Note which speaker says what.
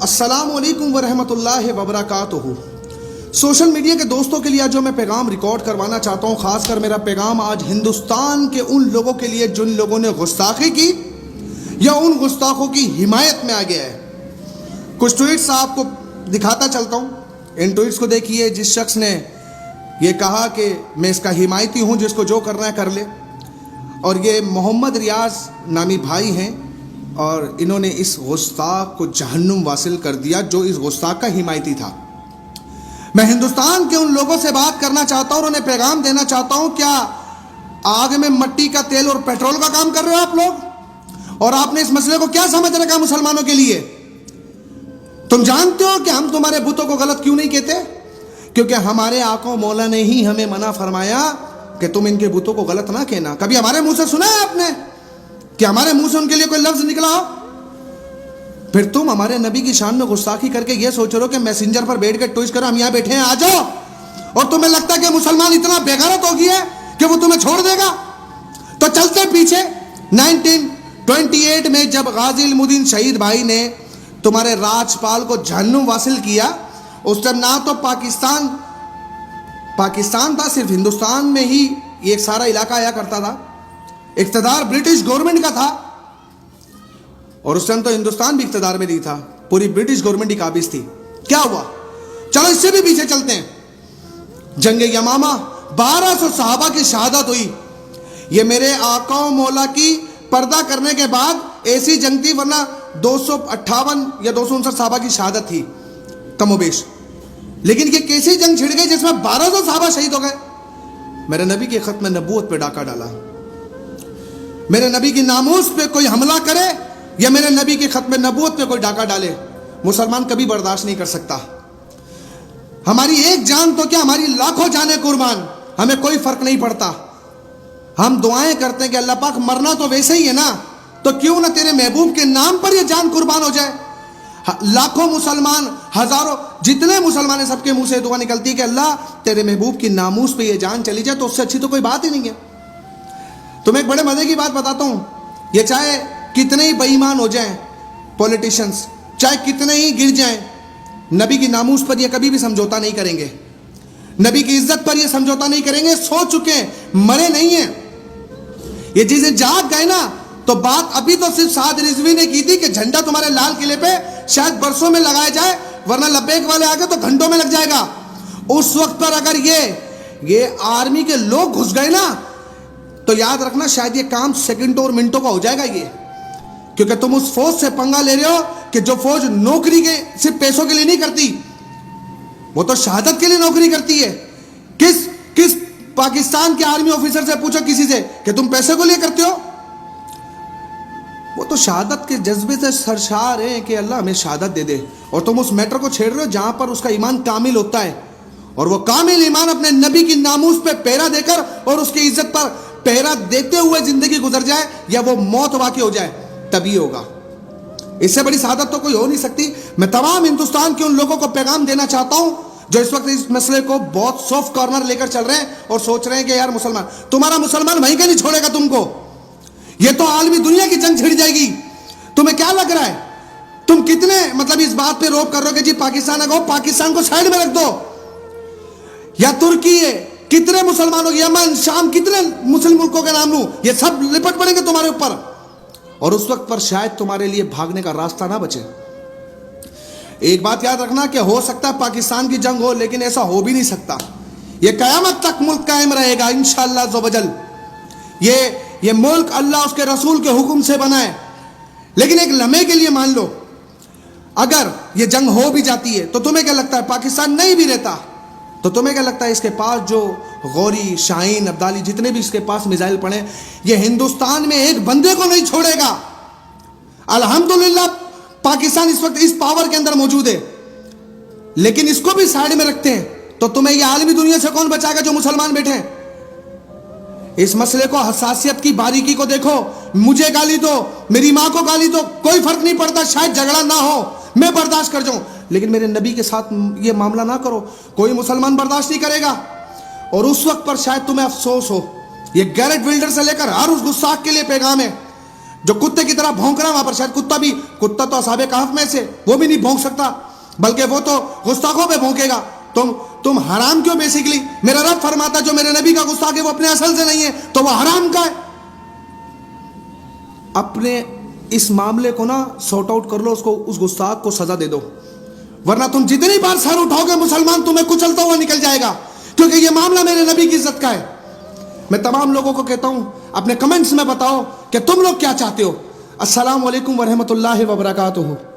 Speaker 1: السلام علیکم ورحمۃ اللہ وبرکاتہ۔ سوشل میڈیا کے دوستوں کے لیے جو میں پیغام ریکارڈ کروانا چاہتا ہوں، خاص کر میرا پیغام آج ہندوستان کے ان لوگوں کے لیے جن لوگوں نے گستاخی کی یا ان گستاخوں کی حمایت میں آ گیا ہے۔ کچھ ٹویٹس آپ کو دکھاتا چلتا ہوں، ان ٹویٹس کو دیکھیے۔ جس شخص نے یہ کہا کہ میں اس کا حمایتی ہوں، جس کو جو کرنا ہے کر لے، اور یہ محمد ریاض نامی بھائی ہیں، اور انہوں نے اس گستاخ کو جہنم واصل کر دیا جو اس گستاخ کا حمایتی تھا۔ میں ہندوستان کے ان لوگوں سے بات کرنا چاہتا ہوں اور انہیں پیغام دینا چاہتا ہوں، کیا آگ میں مٹی کا تیل اور پیٹرول کا کام کر رہے ہو آپ لوگ؟ اور آپ نے اس مسئلے کو کیا سمجھ رکھا مسلمانوں کے لیے؟ تم جانتے ہو کہ ہم تمہارے بتوں کو غلط کیوں نہیں کہتے؟ کیونکہ ہمارے آقا مولا نے ہی ہمیں منع فرمایا کہ تم ان کے بتوں کو غلط نہ کہنا۔ کبھی ہمارے منہ سے سنا ہے آپ نے کہ ہمارے منہ سے ان کے لیے کوئی لفظ نکلا ہو؟ پھر تم ہمارے نبی کی شان میں گستاخی کر کے یہ سوچ رہے ہو کہ میسنجر پر بیٹھ کے ٹویٹ کرو ہم یہاں بیٹھے ہیں آ جاؤ، اور تمہیں لگتا ہے کہ مسلمان اتنا بے غیرت ہو گیا ہے کہ وہ تمہیں چھوڑ دے گا؟ تو چلتے پیچھے 1928 میں جب غازی المدین شہید بھائی نے تمہارے راجپال کو جہنم واصل کیا، اس ٹائم نہ تو پاکستان تھا، صرف ہندوستان میں ہی یہ ایک سارا علاقہ آیا کرتا تھا، اقتدار برٹش گورنمنٹ کا تھا، اور اس ٹائم تو ہندوستان بھی اقتدار میں نہیں تھا، پوری برٹش گورنمنٹ ہی قابض تھی۔ کیا ہوا؟ چلو اس سے بھی پیچھے چلتے ہیں۔ جنگ یمامہ 1200 صحابہ کی شہادت ہوئی۔ یہ میرے آقا و مولا کی پردہ کرنے کے بعد ایسی جنگ تھی، ورنہ 258 یا 259 صحابہ کی شہادت تھی کم و بیش۔ لیکن یہ کیسی جنگ چھڑ گئی جس میں 1200 صحابہ شہید ہو گئے؟ میرے نبی کے ختم نبوت پہ ڈاکہ ڈالا۔ میرے نبی کی ناموس پہ کوئی حملہ کرے یا میرے نبی کی ختم نبوت پہ کوئی ڈاکہ ڈالے، مسلمان کبھی برداشت نہیں کر سکتا۔ ہماری ایک جان تو کیا، ہماری لاکھوں جانیں قربان، ہمیں کوئی فرق نہیں پڑتا۔ ہم دعائیں کرتے ہیں کہ اللہ پاک مرنا تو ویسے ہی ہے نا، تو کیوں نہ تیرے محبوب کے نام پر یہ جان قربان ہو جائے۔ لاکھوں مسلمان، ہزاروں، جتنے مسلمان ہیں، سب کے منہ سے دعا نکلتی ہے کہ اللہ تیرے محبوب کی ناموس پہ یہ جان چلی جائے، تو اس سے اچھی تو کوئی بات ہی نہیں ہے۔ تمہیں ایک بڑے مزے کی بات بتاتا ہوں، یہ چاہے کتنے ہی بے ایمان ہو جائیں پولیٹیشنز، چاہے کتنے ہی گر جائیں، نبی کی ناموس پر یہ کبھی بھی سمجھوتا نہیں کریں گے، نبی کی عزت پر یہ سمجھوتا نہیں کریں گے۔ سو چکے ہیں، مرے نہیں ہیں۔ یہ چیزیں جاگ گئے نا، تو بات ابھی تو صرف سعد رضوی نے کی تھی کہ جھنڈا تمہارے لال قلعے پہ شاید برسوں میں لگایا جائے، ورنہ لبیک والے آگے تو گھنٹوں میں لگ جائے گا۔ اس وقت پر اگر یہ آرمی کے لوگ گھس گئے نا، تو یاد رکھنا شاید یہ کام سیکنڈوں اور منٹوں کا ہو جائے گا۔ یہ کیونکہ تم اس فوج سے پنگا لے رہے ہو کہ جو فوج نوکری کے صرف پیسوں کے لیے نہیں کرتی، وہ تو شہادت کے لیے نوکری کرتی ہے۔ کس پاکستان کے آرمی آفیسر سے پوچھو کسی سے کہ تم پیسے کو لیے کرتے ہو؟ وہ تو شہادت کے جذبے سے سرشار ہیں کہ اللہ ہمیں شہادت دے دے، اور تم اس میٹر کو چھیڑ رہے ہو جہاں پر اس کا ایمان کامل ہوتا ہے، اور وہ کامل ایمان اپنے نبی کی ناموس پہ پہرا دے کر اور اس کی عزت پر پہرا دیتے ہوئے زندگی گزر جائے، یا وہ موت واقع ہو جائے، تبھی ہوگا۔ اس سے بڑی سعادت تو کوئی ہو نہیں سکتی۔ میں تمام ہندوستان کے ان لوگوں کو پیغام دینا چاہتا ہوں جو اس وقت اس مسئلے کو بہت سافٹ کارنر لے کر چل رہے ہیں اور سوچ رہے ہیں کہ یار تمہارا مسلمان وہیں کا نہیں چھوڑے گا تم کو، یہ تو عالمی دنیا کی جنگ چھڑ جائے گی۔ تمہیں کیا لگ رہا ہے؟ تم کتنے اس بات پہ روک کر رہے ہو کہ جی پاکستان آگو، پاکستان کو سائڈ میں رکھ دو، یا ترکی ہے، کتنے مسلمانوں کی، یمن، شام، کتنے مسلم ملکوں کے نام لوں، یہ سب لپٹ پڑیں گے تمہارے اوپر، اور اس وقت پر شاید تمہارے لیے بھاگنے کا راستہ نہ بچے۔ ایک بات یاد رکھنا کہ ہو سکتا ہے پاکستان کی جنگ ہو، لیکن ایسا ہو بھی نہیں سکتا۔ یہ قیامت تک ملک قائم رہے گا انشاءاللہ عز و جل۔ یہ ملک اللہ اس کے رسول کے حکم سے بنا ہے۔ لیکن ایک لمحے کے لیے مان لو اگر یہ جنگ ہو بھی جاتی ہے، تو تمہیں کیا لگتا ہے پاکستان نہیں بھی رہتا، تو تمہیں کیا لگتا ہے اس کے پاس جو غوری، شاہین، عبدالی، جتنے بھی اس کے پاس میزائل پڑے، یہ ہندوستان میں ایک بندے کو نہیں چھوڑے گا؟ الحمدللہ پاکستان اس وقت اس پاور کے اندر موجود ہے، لیکن اس کو بھی سائڈ میں رکھتے ہیں، تو تمہیں یہ عالمی دنیا سے کون بچائے گا جو مسلمان بیٹھے ہیں؟ اس مسئلے کو، حساسیت کی باریکی کو دیکھو۔ مجھے گالی دو، میری ماں کو گالی دو، کوئی فرق نہیں پڑتا، شاید جھگڑا نہ ہو، میں برداشت کر جاؤں، لیکن میرے نبی کے ساتھ یہ معاملہ نہ کرو، کوئی مسلمان برداشت نہیں کرے گا۔ اور اس وقت پر شاید تمہیں افسوس ہو۔ یہ گیرٹ ولڈر سے لے کر ہر اس گستاخ کے لیے پیغام ہے جو کتے کی طرح بھونک رہا ہے وہاں پر شاید کتا تو اصحاب کہف میں سے وہ بھی نہیں بھونک سکتا، بلکہ وہ تو گستاخوں پہ بھونکے گا. تم حرام کیوں؟ بیسیکلی میرا رب فرماتا جو میرے نبی کا گستاخ ہے وہ اپنے اصل سے نہیں ہے تو وہ حرام کا ہے. اپنے اس معاملے کو نا سارٹ آؤٹ کر لو، اس گستاخ کو سزا دے دو، ورنہ تم جتنی بار سر اٹھاؤ گے مسلمان تمہیں کچلتا ہوا نکل جائے گا، کیونکہ یہ معاملہ میرے نبی کی عزت کا ہے. میں تمام لوگوں کو کہتا ہوں اپنے کمنٹس میں بتاؤ کہ تم لوگ کیا چاہتے ہو. السلام علیکم ورحمۃ اللہ وبرکاتہ.